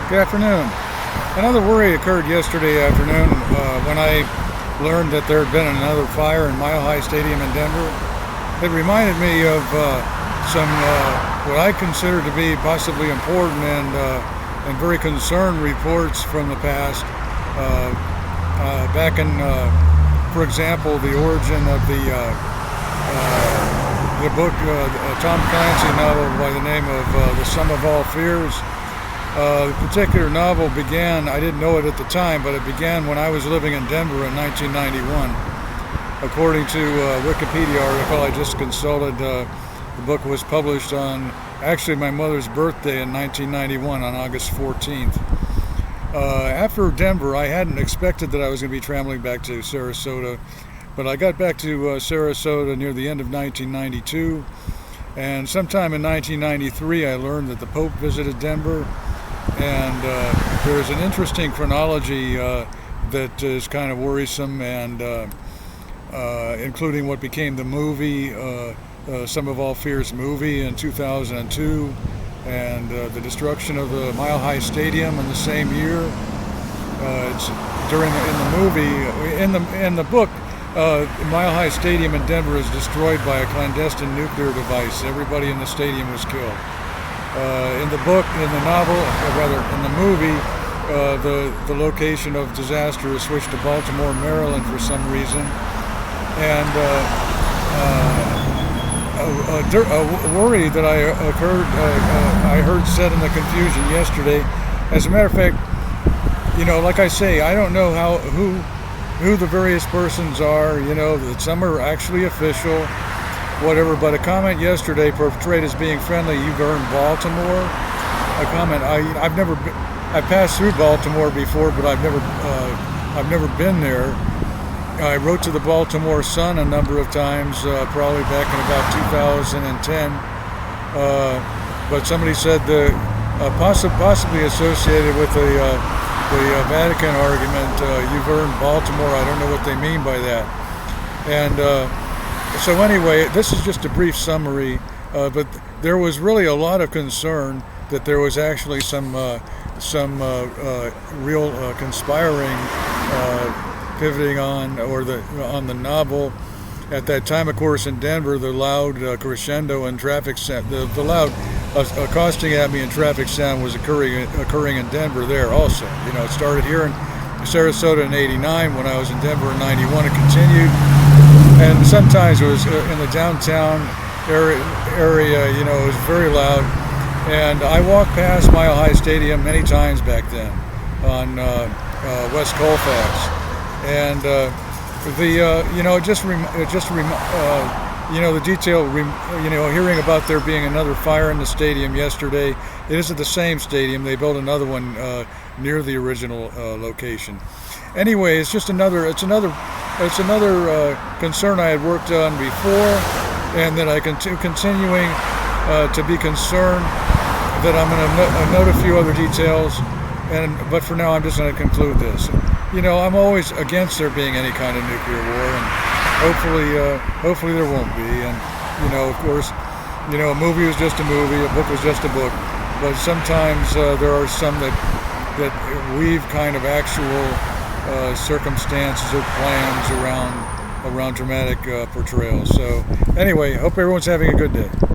Good afternoon. Another worry occurred yesterday afternoon when I learned that there had been another fire in Mile High Stadium in Denver. It reminded me of some what I consider to be possibly important and very concerned reports from the past. Back in, for example, the origin of the book, Tom Clancy novel by the name of The Sum of All Fears. The particular novel began, I didn't know it at the time, but it began when I was living in Denver in 1991. According to a Wikipedia article I just consulted, the book was published on actually my mother's birthday in 1991 on August 14th. After Denver, I hadn't expected that I was going to be traveling back to Sarasota, but I got back to Sarasota near the end of 1992, and sometime in 1993 I learned that the Pope visited Denver. And there's an interesting chronology that is kind of worrisome, and including what became the movie, Sum of All Fears movie in 2002, and the destruction of the Mile High Stadium in the same year. It's in the movie, in the book, Mile High Stadium in Denver is destroyed by a clandestine nuclear device. Everybody in the stadium was killed. In the book, in the novel, or rather in the movie, the location of disaster is switched to Baltimore, Maryland for some reason. And a worry that I heard said in the confusion yesterday. As a matter of fact, like I say, I don't know who the various persons are. That some are actually official, whatever, but a comment yesterday portrayed as being friendly. You've earned Baltimore. A comment. I passed through Baltimore before, but I've never been there. I wrote to the Baltimore Sun a number of times, probably back in about 2010. But somebody said possibly associated with the Vatican argument. You've earned Baltimore. I don't know what they mean by that. And so anyway, this is just a brief summary, but there was really a lot of concern that there was actually some real conspiring, pivoting on the novel. At that time, of course, in Denver, the loud crescendo and traffic sound, the loud accosting at me and traffic sound was occurring in Denver there also. It started here in Sarasota in '89 when I was in Denver in '91. It continued. And sometimes it was in the downtown area, it was very loud. And I walked past Mile High Stadium many times back then on West Colfax. And the detail, hearing about there being another fire in the stadium yesterday. It isn't the same stadium. They built another one near the original location. Anyway, it's another concern I had worked on before, and that I continuing to be concerned. That I'm going to note a few other details, but for now I'm just going to conclude this. I'm always against there being any kind of nuclear war, and hopefully there won't be. And of course, a movie was just a movie, a book was just a book, but sometimes there are some that weave kind of actual circumstances or plans around dramatic portrayals. So anyway, hope everyone's having a good day.